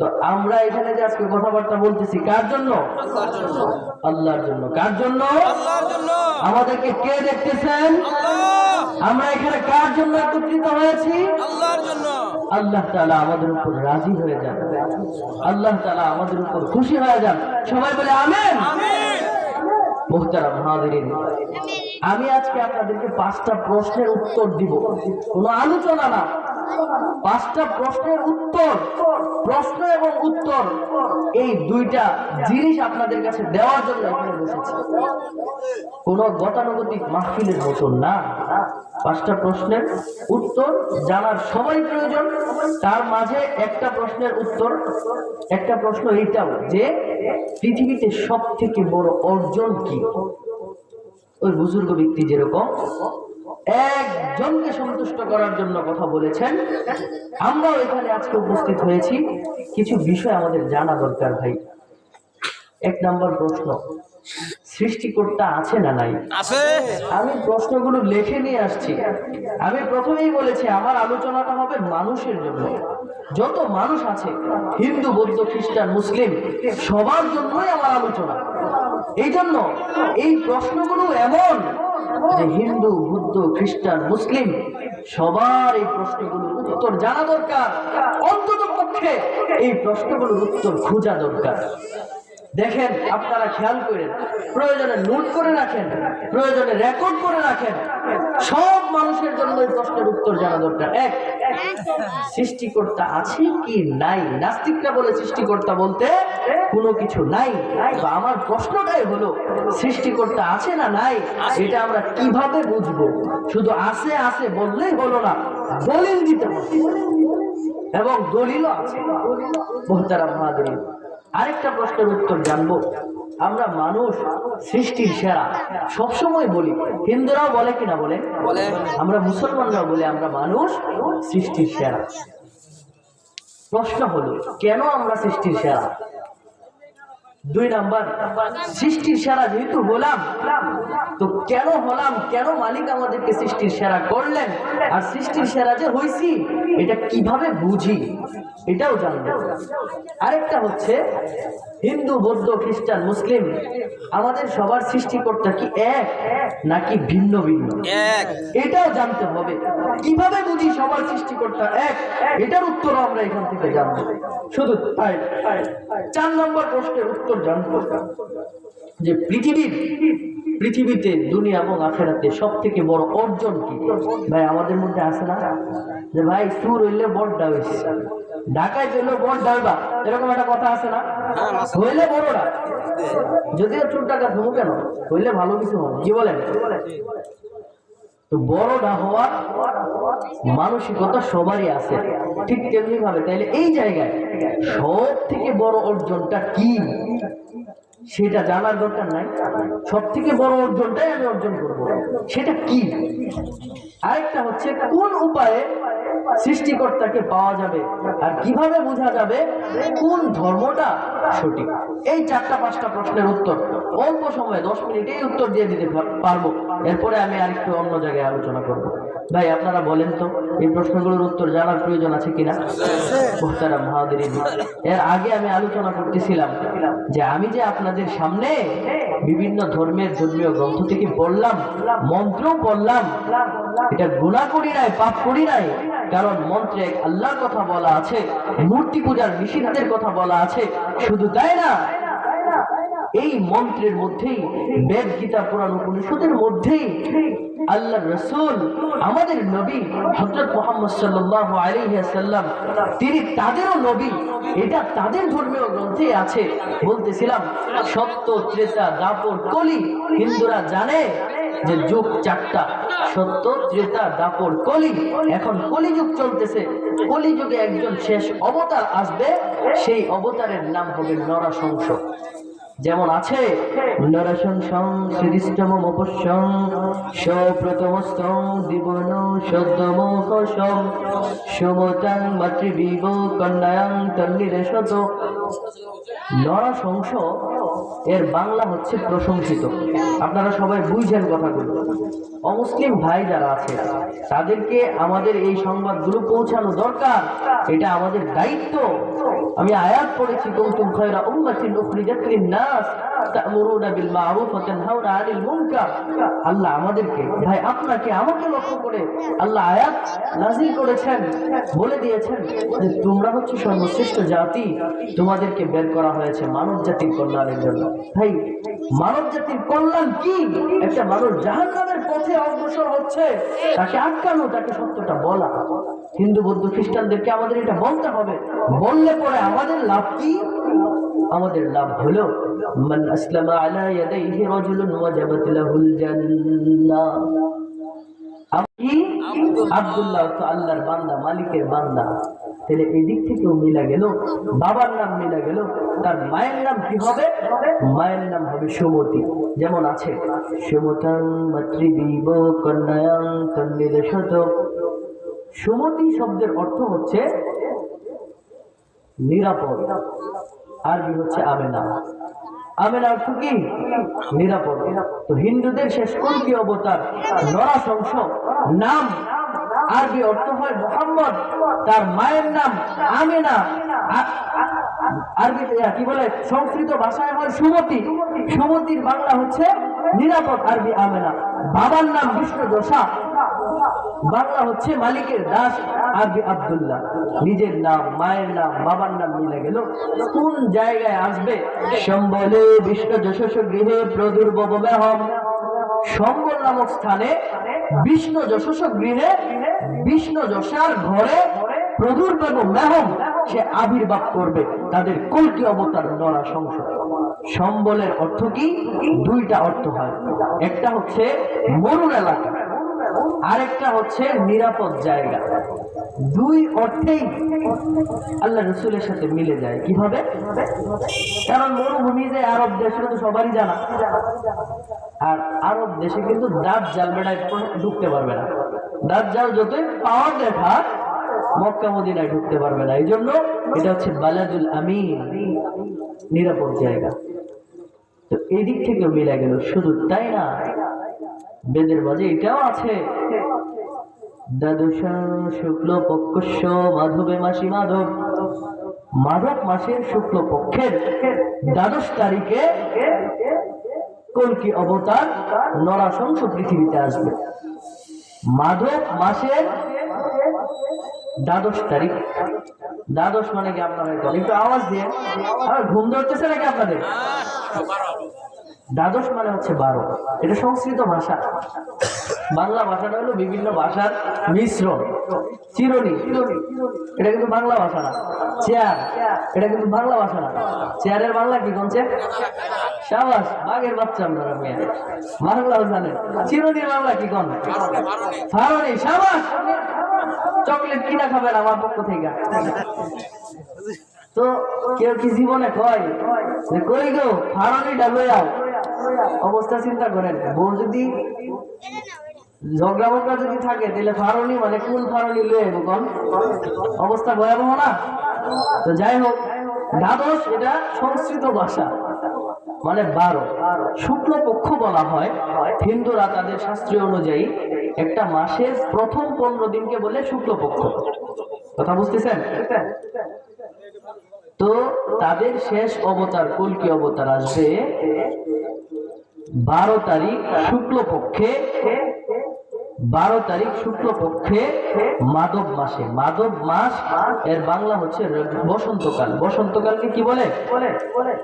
তো আমরা এখানে যে আজকে কথাবার্তা বলতেছি কার জন্য? আল্লাহর জন্য। কার জন্য? আল্লাহর জন্য। আমাদেরকে কে দেখতেছেন? আমরা এখানে কার জন্য একত্রিত হয়েছি? আল্লাহর জন্য। আল্লাহ তাআলা আমাদের উপর রাজি হয়ে যান, আল্লাহ তাআলা আমাদের উপর খুশি হয়ে যান। সবাই বলে আমিন। মুহতারাম হাজিরিন, আমি আজকে আপনাদেরকে 5টা প্রশ্নের উত্তর দিব, কোনো আলোচনা না, 5টা প্রশ্নের উত্তর, প্রশ্ন এবং উত্তর, এই 2টা জিনিস আপনাদের কাছে দেওয়ার জন্য এখানে বসেছি। কোনো গতানুগতিক মাহফিলের মতন না। 5টা প্রশ্নের উত্তর জানার সবাই প্রয়োজন। তার মাঝে একটা প্রশ্নের উত্তর, একটা প্রশ্ন এইটাও যে পৃথিবীতে সব থেকে বড় অর্জন কি? ওই বুজুর্গ ব্যক্তি যেরকম একজনকে সন্তুষ্ট করার জন্য কথা বলেছেন, আমরাও এখানে আজকে উপস্থিত হয়েছি, কিছু বিষয় আমাদের জানা দরকার ভাই। 1 নম্বর প্রশ্ন, সৃষ্টিকর্তা আছে না নাই? আছে। আমি প্রশ্নগুলো লিখে নিয়ে আসছি। আমি প্রথমেই বলেছি আমার আলোচনাটা হবে মানুষের জন্য, যত মানুষ আছে, হিন্দু, বৌদ্ধ, খ্রিস্টান, মুসলিম, সবার জন্যই আমার আলোচনা। এই জন্য এই প্রশ্নগুলো এমন যে হিন্দু, বৌদ্ধ, খ্রিস্টান, মুসলিম সবার এই প্রশ্নগুলোর উত্তর জানা দরকার, অন্তত পক্ষে এই প্রশ্নগুলোর উত্তর খোঁজা দরকার। দেখেন, আপনারা খেয়াল করেন, প্রয়োজনে নোট করে রাখেন, প্রয়োজনে রেকর্ড করে রাখেন। সব মানুষের জন্য এই প্রশ্নের উত্তর জানা দরকার। এক, সৃষ্টিকর্তা আছে কি নাই? নাস্তিকরা বলে সৃষ্টিকর্তা বলতে কোনো কিছু নাই। তো আমার প্রশ্নটাই হলো, সৃষ্টিকর্তা আছে না নাই, এটা আমরা কিভাবে বুঝবো? শুধু আছে আছে বললেই হলো না, দলিল দিতে হবে, এবং দলিলও আছে। মুহতারাম হাজিরিন, আরেকটা প্রশ্নের উত্তর জানবো। আমরা মানুষ সৃষ্টির সেরা, সবসময় বলি। হিন্দুরাও বলে কিনা বলে, আমরা মুসলমানরাও বলে আমরা মানুষ সৃষ্টির সেরা। প্রশ্ন হলো, কেন আমরা সৃষ্টির সেরা? 2 নাম্বার, সৃষ্টির সেরা যেহেতু হলাম, তো কেন হলাম, কেন মালিক আমাদেরকে সৃষ্টির সেরা করলেন, আর সৃষ্টির সেরা যে হইছি এটা কিভাবে বুঝি, এটাও জানবো। আরেকটা হচ্ছে, হিন্দু, বৌদ্ধ, খ্রিস্টান, মুসলিম, আমাদের সবার সৃষ্টিকর্তা কি এক নাকি ভিন্ন ভিন্ন, এটাও জানতে হবে। কিভাবে বুঝি সবার সৃষ্টিকর্তা এক, এটার উত্তর আমরা এখান থেকে জানবো। শুধু তাই, 4 নম্বর প্রশ্নের উত্তর জানবো যে পৃথিবীতে, দুনিয়া এবং আখেরাতে সব থেকে বড় অর্জন কি? ভাই আমাদের মধ্যে আছে না যে ভাই সুর হইলে বড়টা হইছে, ঢাকায় হইলে বড়টা হইবা, এরকম একটা কথা আছে না? হইলে বড়টা, যদিও চুর টাকা ধমু কেন, হইলে ভালো কিছু হবে, কি বলেন? তো বড়টা হওয়ার মানসিকতা সবারই আছে, ঠিক তেমনি ভাবে। তাইলে এই জায়গায় সব থেকে বড় অর্জনটা কি সেটা জানার দরকার নাই? সব থেকে বড় অর্জনটাই আমি অর্জন করবো, সেটা কি? আরেকটা হচ্ছে, কোন উপায়ে সৃষ্টিকর্তাকে পাওয়া যাবে, আর কিভাবে বোঝা যাবে কোন ধর্মটা সঠিক? এই 4-5টা প্রশ্নের উত্তর অল্প সময়ে 10 মিনিটেই উত্তর দিয়ে দিতে পারবো। এরপরে আমি আরেকটু অন্য জায়গায় আলোচনা করব। ভাই আপনারা বলেন তো, এই প্রশ্নগুলোর উত্তর জানার প্রয়োজন আছে কিনা? মুহতারাম হাজিরিন, এর আগে আমি আলোচনা করতেছিলাম যে আমি যে আপনাদের সামনে বিভিন্ন ধর্মের ধর্মীয় গ্রন্থ থেকে পড়লাম, মন্ত্র পড়লাম, এটা গুনাহ করি নাই, পাপ করি নাই। কারণ মন্ত্রে আল্লাহর কথা বলা আছে, মূর্তি পূজার নিষিদ্ধের কথা বলা আছে। শুধু তাই না, এই মন্ত্রের মধ্যেই, বেদ, গীতা, পুরাণ, উপনিষদের মধ্যেই আল্লাহর রাসূল, আমাদের নবী হযরত মুহাম্মদ সাল্লাল্লাহু আলাইহি ওয়াসাল্লাম, তিনি তাদেরও নবী, এটা তাদের ধর্মীয় গ্রন্থে আছে। বলতেছিলাম, সত্য, ত্রেতা, দাপর, কলি। হিন্দুরা জানে যে যুগ 4টা, সত্য, ত্রেতা, দাপর, কলি। এখন কলিযুগ চলতেছে, কলিযুগে একজন শেষ অবতার আসবে, সেই অবতারের নাম হবে নরসংস। যেমন আছে, নরসংসং শ্রীষ্টম মপস্যং সপ্রতমস্তং দিবন সদ্যমোহসং সমতাং মাতৃবিব কন্যায়াং তন্নিরেশত। নরসংস এর বাংলা হচ্ছে প্রশংসিত। আপনারা সবাই বুঝছেন কথাগুলো। অমুসলিম ভাই যারা আছে তাদেরকে আমাদের এই সংবাদগুলো পৌঁছানো দরকার, এটা আমাদের দায়িত্ব। আমি আয়াত পড়েছি, কুনতুম খায়রা উম্মাতিন উখরিজাত লিন-নাস তা'মুরুনা বিল মা'রুফ ওয়া তানহাউনা আনিল মুনকার। আল্লাহ আমাদেরকে, ভাই আপনাকে আমাকে লক্ষ্য করে আল্লাহ আয়াত নাযিল করেছেন, বলে দিয়েছেন যে তোমরা হচ্ছে সর্বশ্রেষ্ঠ জাতি, তোমাদেরকে বের করা হয়েছে মানব জাতির কল্যাণের জন্য। ভাই মানব জাতির কল্যাণ কি? একটা মানুষ জাহান্নামের পথে অগ্রসর হচ্ছে, তাকে আটকানো, তাকে সত্যটা বলা। হিন্দু, বৌদ্ধ, খ্রিস্টানদেরকে আমাদের এটা বলতে হবে। বললে পরে আমাদের লাভ কি? আমাদের লাভ হলো, মান আসলামা আলা ইয়াদাইহি রাজুলুন ওয়াজাবাত লাহুল জান্নাহ। আব্দুল্লাহ তো আল্লাহর বান্দা, মালিকের বান্দা। তাহলে এই দিক থেকেও মিলা গেল, বাবার নাম মিলা গেল। তার মায়ের নাম কি হবে? মায়ের নাম হবে সুমতি। যেমন আছে, সুমতাং মাতৃবিব কন্যায়াং তন্নিরেশত। সুমতি শব্দের অর্থ হচ্ছে নিরাপদ, আরবি হচ্ছে আমেনা। আমেনা অর্থ কি? নিরাপদ। তো হিন্দুদের শেষ কল্কি অবতার নরসংস, নাম আরবি অর্থ হয় মুহাম্মদ, তার মায়ের নাম আমেনা। আরবি কি বলে, সংস্কৃত ভাষায় হয় সুমতি। সুমতির বাংলা হচ্ছে নিরাপদ আরবি আমেনা। বাবার নাম বিষ্ণু দশা, বাংলা হচ্ছে মালিকের দাস, আরবি আব্দুল্লাহ। নিজের নাম, মায়ের নাম, বাবার নাম মিলে গেল। কোন জায়গায় আসবে? সম্বলে বিষ্ণু যশস্ব গৃহে প্রদুর্ভব মেহম। সম্বল নামক স্থানে বিষ্ণু যশস্ব গৃহে, বিষ্ণু যশার ঘরে প্রদুর্ভব মেহম, সে আবির্ভাব করবে। তাদের কল্কি অবতার নরা সংসদ। সম্বলের অর্থ কি? দুইটা অর্থ হয়, একটা হচ্ছে মরুর এলাকা, আরেকটা হচ্ছে নিরাপদ জায়গা। দুই অর্থেই আল্লাহ রসুলের সাথে মিলে যায়। কিভাবে? কারণ মরুভূমি যে আরব দেশ তো সবারই জানা, আর আরব দেশে কিন্তু দাজ্জাল বেড়ায় ঢুকতে পারবে না। দাজ্জাল যতই পাওয়ার দেখা মক্কা মদিনায় ঢুকতে পারবে না। এই জন্য এটা হচ্ছে বালাদুল আমিন, নিরাপদ জায়গা। তো এই দিক থেকে মিলে গেল। শুধু তাই না, বেদের মাঝে এটাও আছে, দ্বাদশ শুক্ল পক্ষ মাধবে মাসি মাধব। মাধব মাসের শুক্ল পক্ষের দ্বাদশ তারিখে কল্কি অবতার নরাশংস পৃথিবীতে আসবে। মাধব মাসের দ্বাদশ তারিখ। দ্বাদশ মানে কি আপনারা একটু আওয়াজ দিয়ে, ঘুম ধরতেছে নাকি আপনাদের? দ্বাদশ মানে হচ্ছে 12। এটা সংস্কৃত ভাষা। বাংলা ভাষাটা হলো বিভিন্ন ভাষার মিশ্রণ। চিরুনি, এটা কিন্তু বাংলা ভাষা না। চেয়ার, এটা কিন্তু বাংলা ভাষা না। চেয়ারের বাংলা কি কোনছে? সাবাস, বাঘের বাচ্চা আপনারা মেয়ে বাংলাও জানেন। চিরুনির বাংলা কি কোন? ফারনি। সাবাস, চকলেট কিনা খাবেন আমার পক্ষ থেকে। তো কেউ কি জীবনে কয় যে কই গো ফারনিটা লইয়াও? অবস্থা চিন্তা করেন। বউ যদি ঝগড়া বগড়া যদি থাকে তাহলে ফারনি মানে কোন ফারনি লয়ে আইব কোন? অবস্থা ভয়াবহ না? তো যাই হোক, দ্বাদশ এটা সংস্কৃত ভাষা, মানে 12। শুক্ল পক্ষ বলা হয়। হিন্দুরা তাদের শাস্ত্রীয় অনুযায়ী একটা মাসের প্রথম 15 দিনকে বলে শুক্ল পক্ষ। কথা বুঝতেছেন? তো তাদের শেষ অবতার কল্কি অবতার আসবে 12 তারিখ শুক্লপক্ষে। 12 তারিখ শুক্লপক্ষে মাধব মাসে। মাধব মাস এর বাংলা হচ্ছে বসন্তকাল। বসন্তকালকে কি বলে?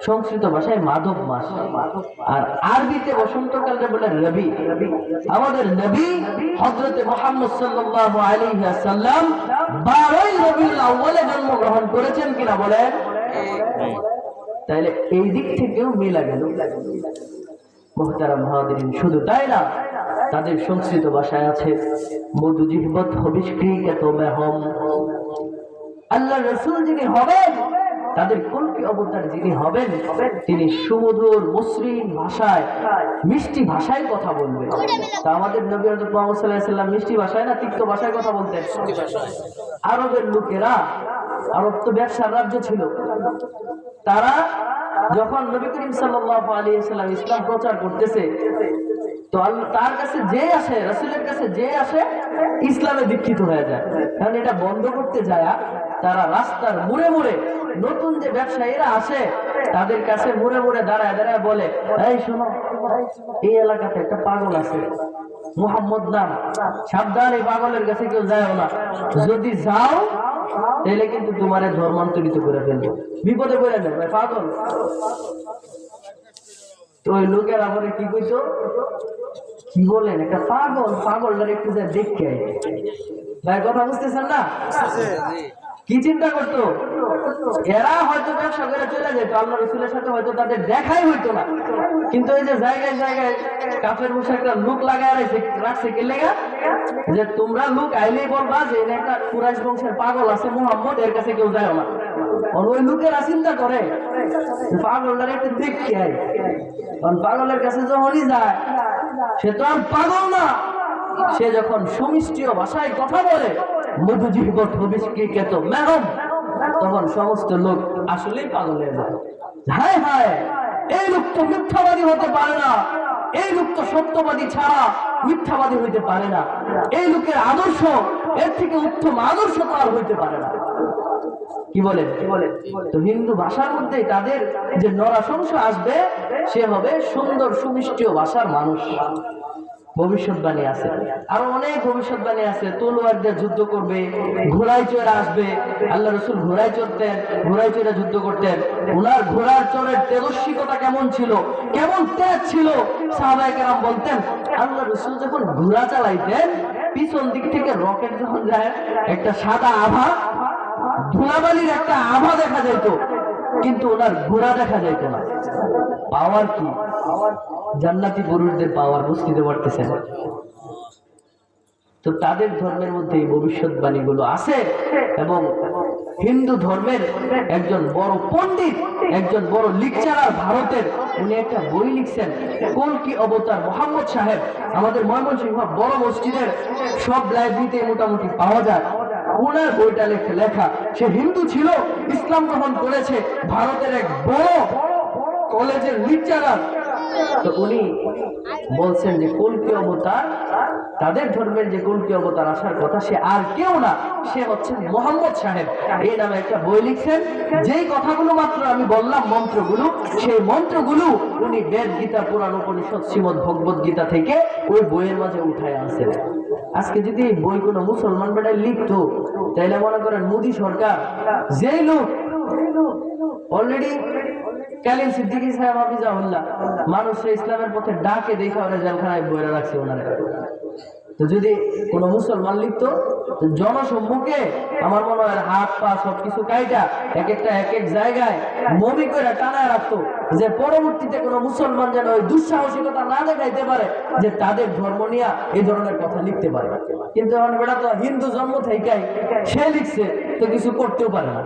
সংস্কৃত ভাষায় মাধব মাস। আর আরবিতে বসন্তকালকে বলে রবি। আমাদের নবী হযরত মুহাম্মদ সাল্লাল্লাহু আলাইহি ওয়াসাল্লাম 12ই রবিউল আউয়ালে জন্মগ্রহণ করেছেন কিনা বলেন? তাইলে এই দিক থেকেও মিলা গেল। মুহতারাম হাজিরিন, শুধু তাই না, তাদের সংস্কৃত ভাষায় আছে মধু জিহ্বত হবিষ্কৃত মেহম। আল্লাহ রাসূল যিনি হবেন, তাদের কল্কি অবতার যিনি হবেন, তিনি সুমধুর মসৃণ ভাষায়, মিষ্টি ভাষায় কথা বলবেন। তা আমাদের নবী হযরত মুহাম্মদ সাল্লাল্লাহু আলাইহি ওয়াসাল্লাম মিষ্টি ভাষায় না তিক্ত ভাষায় কথা বলতেন? আরবের লোকেরা, আরব তো ব্যবসার রাজ্য ছিল, তারা যখন নবী করিম সাল্লাল্লাহু আলাইহি ওয়াসাল্লাম ইসলাম প্রচার করতেছে, তো তার কাছে যে আসে, রাসূলের কাছে যে আসে, ইসলামে দীক্ষিত হয়ে যায়। কারণ এটা বন্ধ করতে যায় তারা রাস্তার মোড়ে মোড়ে নতুন যে ব্যবসায়ীরা আসে তাদের কাছে মোড়ে মোড়ে দাঁড়ায় দাঁড়ায় বলে, এই শোনো, এই এলাকাতে একটা পাগল আছে, মুহাম্মদ নাম, সাবধান, এই পাগলের কাছে কেউ যায় না, যদি যাও তাহলে কিন্তু তোমারে ধর্মান্তরিত করে ফেলবো, বিপদে পড়ে যাবে, পাগল। তো ওই লোকের আমাদের কি কইতো, কি বলেন, একটা পাগল, পাগলটার একটু যা দেখে ভাই, কথা বুঝতেছেন না? কি চিন্তা করতো এরা? হয়তো ব্যবসা করে চলে যেত, আল্লাহ রাসূলের সাথে হয়তো তাদের দেখাই হইতো না, কিন্তু এই যে জায়গায় জায়গায় কাফের মুশরিকরা লোক লাগায় রাখছে কি লেগা, যে তোমরা লোক আইলেই বলবা যে একটা কুরাইশ বংশের পাগল আছে মুহাম্মদ, এর কাছে কেউ যায় না। ওই লোকেরা চিন্তা করে পাগলটার একটু দেখতে আয়, কারণ পাগলের কাছে যখনই যায় সে তো আর পাগল না, সে যখন সুমিষ্টীয় ভাষায় কথা বলে মধু জিহ্বত হবিষ্কৃত মেহম, তখন সমস্ত লোক আসলেই পাগল হয়ে যায়। হায় হায়, এই লোক তো মিথ্যাবাদী হতে পারে না, এই লোক তো সত্যবাদী ছাড়া মিথ্যাবাদী হইতে পারে না, এই লোকের আদর্শ এর থেকে উত্তম আদর্শ তো আর হইতে পারে না। কি বলেন? তো হিন্দু ভাষার মধ্যে তাদের যে নরাশংস আসবে সে হবে সুন্দর সুমিষ্টীয় ভাষার মানুষ। ভবিষ্যৎবাণী আছে, আরো অনেক ভবিষ্যৎবাণী আছে। তলোয়ার দিয়ে যুদ্ধ করবে, ঘোড়ায় চড়ে আসবে। আল্লাহ রসুল ঘোড়ায় চড়তেন, ঘোড়ায় চড়ে যুদ্ধ করতেন। ওনার ঘোড়ার চড়ের তেজস্বিকতা কেমন ছিল, কেমন তেজ ছিল, সাহাবায়ে কেরাম বলতেন আল্লাহ রসুল যখন ঘোড়া চালাইতেন পিছন দিক থেকে রকেট যখন যায় একটা সাদা আভা, ধুলাবালির একটা আভা দেখা যেত, কিন্তু ওনার ঘোড়া দেখা যেত না। পাওয়ার কি? জান্নাতি পুরুষদের পাওয়ার বুঝতে পারতেছেন? তো তাদের ধর্মের মধ্যে এই ভবিষ্যৎবাণীগুলো আছে। এবং হিন্দু ধর্মের একজন বড় পণ্ডিত, একজন বড় লেকচারার ভারতের, উনি একটা বই লিখছেন কলকি অবতার মোহাম্মদ সাহেব। আমাদের ময়মনসিংহ বড় মসজিদের সব লাইব্রেরিতে মোটামুটি পাওয়া যায়। ওনার বইটা লেখা, সে হিন্দু ছিল, ইসলাম গ্রহণ করেছে, ভারতের এক বড় কলেজের লেকচারার। তো উনি বলছেন যে কলকি অবতার, তাদের ধর্মের যে কলকি অবতার আসার কথা, সে আর কেউ না, সে হচ্ছেন মোহাম্মদ সাহেব। এই নামে একটা বই লিখছেন। যেই কথাগুলো মাত্র আমি বললাম মন্ত্রগুলো, সেই মন্ত্রগুলো উনি বেদ, গীতা, পুরাণ, উপনিষদ, শ্রীমদ ভগবত গীতা থেকে ওই বইয়ের মাঝে উঠায় আনছেন। আজকে যদি এই বই কোনো মুসলমান বেটায় লিখতো, তাইলে মনে করেন মোদী সরকার, যেই লোক অলরেডি কালিম সিদ্দিকী সাহেব হাফিজাহুল্লাহ মানুষের ইসলামের পথে ডাকে দেখে ওরা জেলখানায় বইরা রাখছে ওনারা। তো যদি কোনো মুসলমান লিখতো জনসম্মুখে, আমার মনে হয় হাত পা সবকিছু কাইটা এক একটা এক এক জায়গায় মমি করে টানায় রাখতো, যে পরবর্তীতে কোনো মুসলমান যেন ওই দুঃসাহসিকতা না দেখাইতে পারে যে তাদের ধর্ম নিয়ে এই ধরনের কথা লিখতে পারে। কিন্তু এখন বেটা তো হিন্দু জন্ম থেকেই সে লিখছে, তো কিছু করতেও পারে না,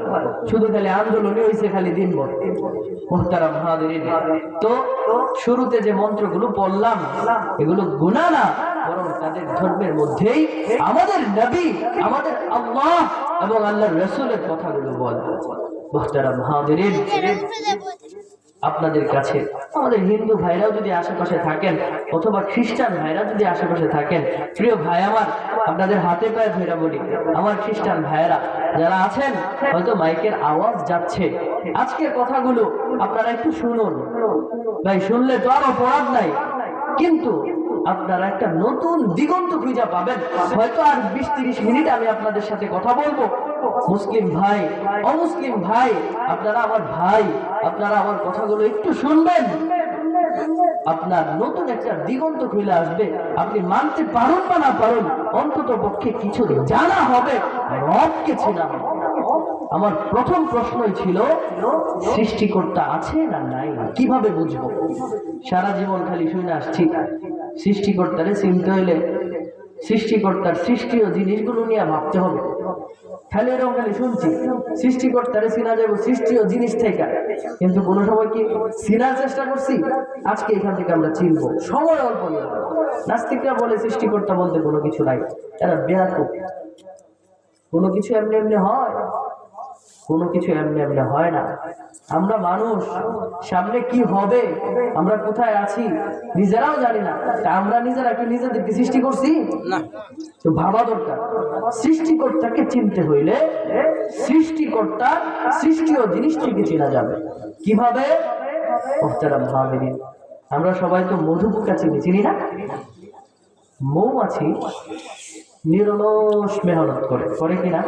শুধু খালি আন্দোলনই হয়েছে খালি দিনভর। মুহতারাম হাজিরিন, তো শুরুতে যে মন্ত্রগুলো পড়লাম এগুলো গুনাহ না, বরং তাদের ধর্মের মধ্যেই আমাদের নবী, আমাদের আল্লাহ এবং আল্লাহর রাসূলের কথাগুলো বলে। মুহতারাম হাজিরিন, আপনাদের কাছে আমাদের হিন্দু ভাইরাও যদি আশেপাশে থাকেন অথবা খ্রিস্টান ভাইরা যদি আশেপাশে থাকেন, প্রিয় ভাই আমার, আপনাদের হাতে পায়ে ধরে বলি, আমার খ্রিস্টান ভাইরা যারা আছেন, হয়তো মাইকের আওয়াজ যাচ্ছে, আজকের কথাগুলো আপনারা একটু শুনুন। ভাই শুনলে তো আর অপরাধ নাই, কিন্তু আপনারা একটা নতুন দিগন্ত খুঁজে পাবেন। হয়তো আর 20-30 মিনিট আমি আপনাদের সাথে কথা বলবো। মুসলিম ভাই, অমুসলিম ভাই, আপনারা আমার ভাই, আপনারা আমার কথাগুলো একটু শুনবেন। আপনার নতুন একটা দিগন্ত খুলে আসবে। আপনি মানতে পারুন বা না পারুন, অন্তত পক্ষে কিছু জানা হবে, রবকে চেনা হবে। আমার প্রথম প্রশ্নই ছিল, সৃষ্টিকর্তা আছে না নাই, কিভাবে বুঝবো? সারা জীবন খালি শুনে আসছি, সৃষ্টিকর্তারে চিনতে হইলে সৃষ্টিকর্তার সৃষ্টিও জিনিসগুলো নিয়ে ভাবতে হবে। খালি এরকম খালি শুনছি সৃষ্টিকর্তারে চিনা যাবো সৃষ্টিও জিনিস থেকে, কিন্তু কোনো সময় কি চিনার চেষ্টা করছি? আজকে এখান থেকে আমরা চিনবো, সময় অল্প নিয়ে। নাস্তিকরা বলে সৃষ্টিকর্তা বলতে কোনো কিছু নাই, এরা বেয়াকুব। কোনো কিছু এমনি এমনি হয়? কোনো কিছু এমনি এমনি হয় না। আমরা মানুষ, সামনে কি হবে, আমরা কোথায় আছি নিজেরাও জানি না। তা আমরা নিজেরা কি নিজেদেরকে সৃষ্টি করছি না? তো ভাবা দরকার। সৃষ্টিকর্তাকে চিনতে হইলে সৃষ্টিকর্তার সৃষ্টিও জিনিস থেকে চেনা যাবে। কিভাবে? মুহতারাম হাজিরিন, আমরা সবাই তো মধুপোকা চিনি না? মৌমাছি নিরলস মেহনত করে কিনা?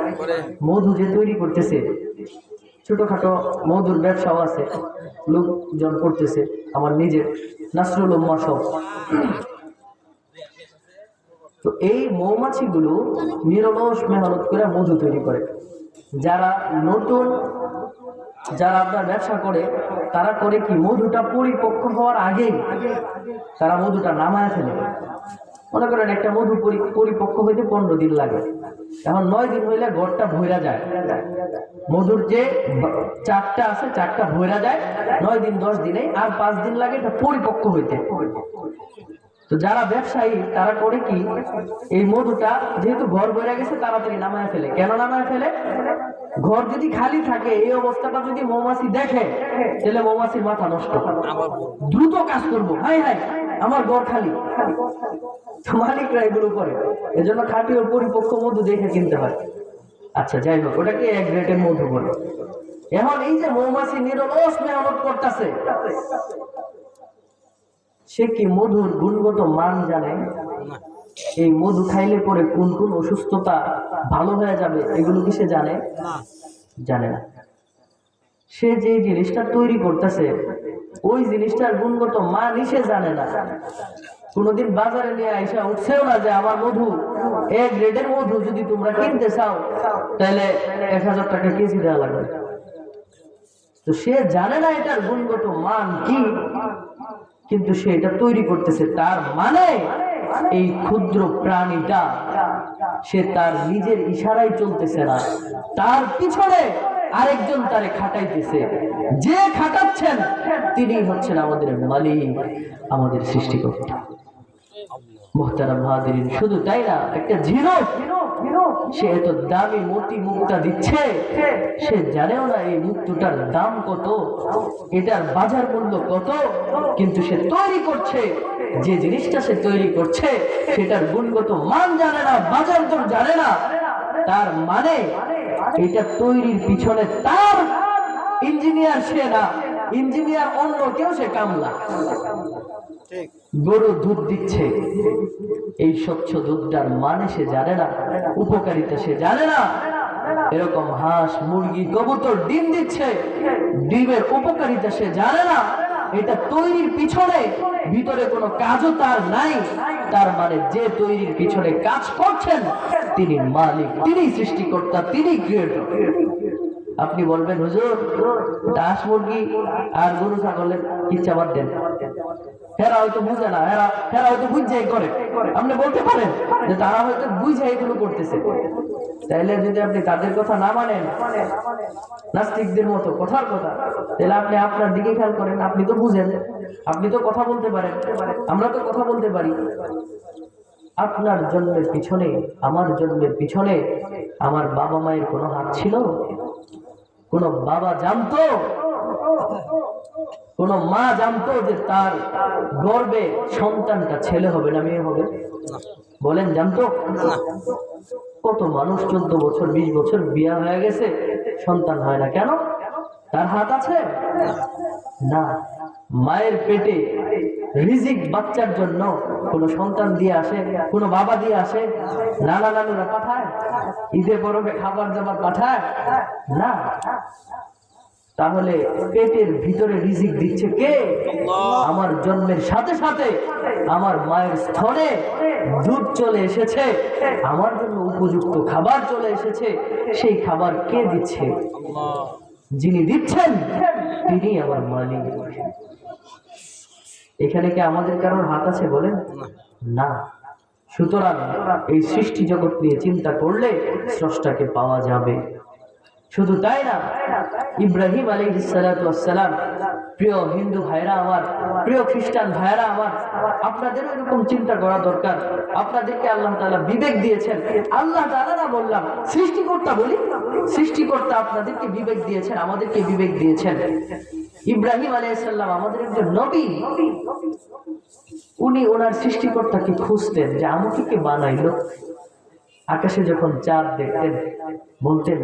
মধু যে তৈরি করতেছে, ছোটখাটো মধুর ব্যবসাও আছে, লোকজন করতেছে, আমার নিজের নাসরুল উম্মাহ সব। তো এই মৌমাছিগুলো নিরলস মেহনত করে মধু তৈরি করে। যারা নতুন, যারা আপনার ব্যবসা করে, তারা করে কি, মধুটা পরিপক্ক হওয়ার আগেই তারা মধুটা নামায় ফেলে। মনে করেন একটা মধু পরিপক্ক হইতে 15 দিন লাগে, এখন 9 দিন হইলে ঘরটা ভইরা যায়। মধুর যে চারটা আছে, চারটা ভইরা যায় 9 দিন 10 দিনে, আর 5 দিন লাগে এটা পরিপক্ক হইতে। তো যারা ব্যবসায়ী তারা করে কি, এই মধুটা যেহেতু ঘর ভরে গেছে তাড়াতাড়ি নামায় ফেলে। কেন নামায় ফেলে? ঘর যদি খালি থাকে, এই অবস্থাটা যদি মৌমাছি দেখে, তাহলে মৌমাছির মাথা নষ্ট, দ্রুত কাজ করবো, হাই হাই আমার ঘর খালি। মালিকরা এগুলো করে, এজন্য খাঁটি ও পরিপক্ক মধু দেখে কিনতে হয়। আচ্ছা যাই হোক, ওটাকে এক গ্রেডের মধু বলে। এখন এই যে মৌমাছি নিরলস মেহনত করতেছে, সে কি মধুর গুণগত মান জানে? এই মধু খাইলে পরে কোন কোন অসুস্থতা ভালো হয়ে যাবে এগুলো কি সে জানে? জানে না। সে যে জিনিসটা তৈরি করতেছে ওই জিনিসটার গুণগত মানই সে জানে না। কোনোদিন বাজারে নিয়ে আইসা উঠছেও না যে আমার মধু এক গ্রেডের মধু যদি তোমরা কিনতে চাও তাহলে 1000 টাকা কেজি দেওয়া লাগবে। তো সে জানে না এটার গুণগত মান কি, কিন্তু সে এটা তৈরি করতেছে। তার মানে এই ক্ষুদ্র প্রাণীটা সে তার নিজের ইশারায় চলতেছে না, তার পিছনে আরেকজন তারে খাটাইতেছে। যে খাটাচ্ছেন তিনি হচ্ছেন আমাদের মালিক, আমাদের সৃষ্টিকর্তা। মুহতারাম হাজিরিন, শুধু তাই না, একটা ঝিনুক সে এত দামি মতি মুক্তা দিচ্ছে, সে জানেও না এই মুক্তটার দাম কত, এটার বাজার মূল্য কত, কিন্তু সে তৈরি করছে। যে জিনিসটা সে তৈরি করছে সেটার গুণগত মান জানে না, বাজার দর জানে না। তার মানে এটা তৈরির পিছনে তার ইঞ্জিনিয়ার সে না, ইঞ্জিনিয়ার অন্য কেউ, সে কামলা। গরু দুধ দিচ্ছে, এই স্বচ্ছ দুধটার মানে সে জানে না, উপকারিতা সে জানে না। এরকম হাঁস, মুরগি, কবুতর ডিম দিচ্ছে, ডিমের উপকারিতা সে জানে না। এটা তৈরির পিছনে ভিতরে কোনো কাজও তার নাই। তার মানে যে তৈরির পিছনে কাজ করছেন তিনি মালিক, তিনি সৃষ্টিকর্তা, তিনি ক্রিয়েটর। আপনি বলবেন হুজুর হাঁস মুরগি আর গরু ছাগলের ইচ্ছা বাদ দেন, হেরা হয়তো বুঝে না, হেরা হয়তো বুঝাই করে। আপনি বলতে পারেন যে তারা হয়তো বুঝে এগুলো করতেছে। তাইলে যদি আপনি তাদের কথা না মানেন, নাস্তিকদের মতো কথার কথা, তাহলে আপনি আপনার দিকে খেয়াল করেন। আপনি তো বুঝেন, আপনি তো কথা বলতে পারেন, আমরা তো কথা বলতে পারি। আপনার জন্মের পিছনে, আমার জন্মের পিছনে আমার বাবা মায়ের কোনো হাত ছিল? কোন বাবা জানতো, কোন মা জানতো যে তার গর্ভে সন্তানটা ছেলে হবে না মেয়ে হবে? বলেন, জানতো? কত মানুষ 14 বছর 20 বছর বিয়ে হয়ে গেছে, সন্তান হয় না, কেন? তার হাত আছে না। মায়ের পেটে রিজিক বাচ্চার জন্য কোন সন্তান দিয়ে আসে, কোন বাবা দিয়ে আসে? নানা নানুরা পাঠায়? ঈদে পরবে খাবার দাবার পাঠায় না। তাহলে পেটের ভিতরে রিজিক দিচ্ছে কে? আমার জন্মের সাথে সাথে আমার মায়ের স্তনে দুধ চলে এসেছে, আমার জন্য উপযুক্ত খাবার চলে এসেছে। সেই খাবার কে দিচ্ছে? যিনি দিচ্ছেন তিনি আমার মালিক। এখানে কি আমাদের কারোর হাত আছে? বলেন না। সুতরাং এই সৃষ্টি জগৎ নিয়ে চিন্তা করলে স্রষ্টাকে পাওয়া যাবে। শুধু তাই না, ইব্রাহিম আলাইহিস সালাতু ওয়াস সালাম, প্রিয় হিন্দু ভাইরা আমার, প্রিয় খ্রিস্টান ভাইরা আমার, আপনাদেরও এরকম চিন্তা করা দরকার। আপনাদেরকে আল্লাহ তাআলা বিবেক দিয়েছেন। আল্লাহ তাআলা না বললাম, সৃষ্টিকর্তা বলি, সৃষ্টিকর্তা আপনাদেরকে বিবেক দিয়েছেন, আমাদেরকে বিবেক দিয়েছেন। ইব্রাহিম আলাইহিস সালাম আমাদের একজন নবী। উনি ওনার সৃষ্টিকর্তাকে খুঁজতেন যে আমাকে কে বানাইলো। আকাশে যখন চাঁদ দেখতেন বলতেন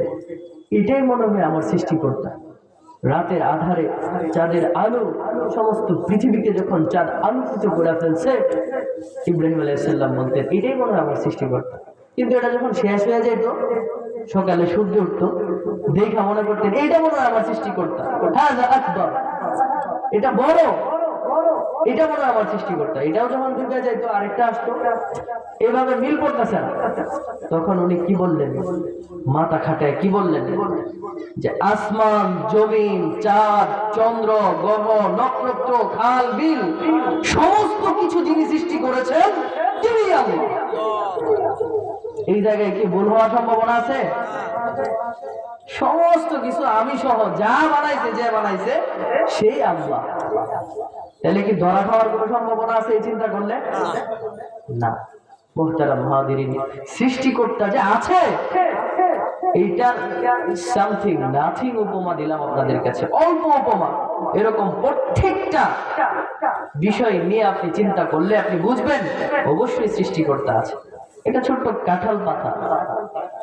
এটাই মনে হয় আমার সৃষ্টিকর্তা। রাতের আধারে চাঁদের আলো সমস্ত পৃথিবীকে যখন চাঁদ আলোকিত করে ফেলছে, ইব্রাহিম আলাইহিস সালাম বলতেন এটাই মনে হয় আমার সৃষ্টিকর্তা। কিন্তু এটা যখন শেষ হয়ে যেত, সকালে সূর্য উঠতো, দেখা মনে করতেন এইটা মনে হয় আমার সৃষ্টিকর্তা, হাযা আকবার, এটা বড়, এটা মনে হয় আমার সৃষ্টিকর্তা। এটাও যখন ডুবে যাইতো আরেকটা আসতো, এভাবে মিল করতেছে না। তখন উনি কি বললেন? মাথা খাটায় কি বললেন? যে আসমান, জমিন, চাঁদ, চন্দ্র, গ্রহ, নক্ষত্র, খাল, বিল সমস্ত কিছু যিনি সৃষ্টি করেছেন তিনি আল্লাহ। এই জায়গায় কি ভুল হওয়ার সম্ভাবনা আছে? সমস্ত কিছু আমি সহ যা বানাইছে, যে বানাইছে সেই আল্লাহ। তাহলে কি ধরা খাওয়ার কোনো সম্ভাবনা আছে এই চিন্তা করলে? না। মুহতারাম হাজিরিন, সৃষ্টিকর্তা যে আছে এইটা সামথিং নাথিং উপমা দিলাম আপনাদের কাছে, অল্প উপমা। এরকম প্রত্যেকটা বিষয় নিয়ে আপনি চিন্তা করলে আপনি বুঝবেন অবশ্যই সৃষ্টিকর্তা আছে। এটা ছোট্ট কাঁঠাল পাতা,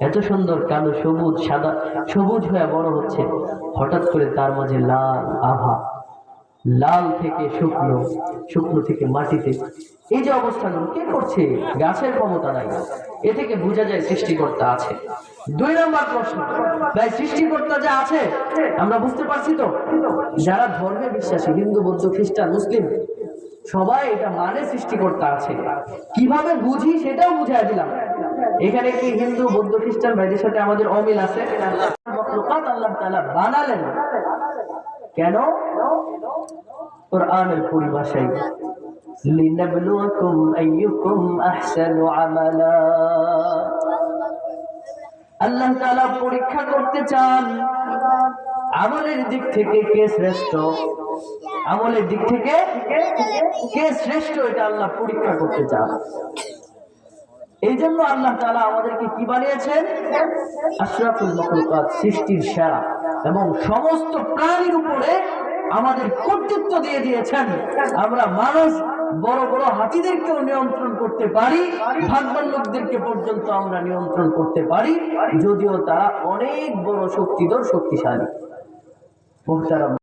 এত সুন্দর কালো সবুজ সাদা সবুজ হয়ে বড় হচ্ছে, হঠাৎ করে তার মাঝে লাল আভা, লাল থেকে শুকনো, শুকনো থেকে মাটিতে, এই যে অবস্থাগুলো কে করছে? গাছের ক্ষমতা নাই। এ থেকে বোঝা যায় সৃষ্টিকর্তা আছে। 2 নম্বর প্রশ্ন, ভাই সৃষ্টিকর্তা যে আছে আমরা বুঝতে পারছি তো? যারা ধর্মে বিশ্বাসী, হিন্দু বৌদ্ধ খ্রিস্টান মুসলিম সবাই এটা মানে সৃষ্টিকর্তা আছে। কিভাবে বুঝি সেটাও বুঝাই দিলাম। এখানে কি হিন্দু বৌদ্ধ খ্রিস্টান ভাইদের সাথে আমাদের অমিল আছে? মাখলুকাত আল্লাহ তাআলা বানালেন কেন? কোরআনের পরিভাষায় লিনাবলুয়াকুম আইয়ুকুম আহসানু আমালা, আল্লাহ তাআলা পরীক্ষা করতে চান আমলের দিক থেকে কে শ্রেষ্ঠ, আমলের দিক থেকে কে শ্রেষ্ঠ, এটা আল্লাহ পরীক্ষা করতে চান। এই জন্য আল্লাহ তাআলা আমাদেরকে কি বানিয়েছেন? আশরাফুল মাখলুকাত, সৃষ্টির সেরা, এবং সমস্ত প্রাণীর উপরে আমাদের কর্তৃত্ব দিয়ে দিয়েছেন। আমরা মানুষ বড় বড় হাতিদেরকেও নিয়ন্ত্রণ করতে পারি, ভাগ্যবান লোকদেরকে পর্যন্ত আমরা নিয়ন্ত্রণ করতে পারি, যদিও তারা অনেক বড় শক্তিধর, শক্তিশালী। মুহতারাম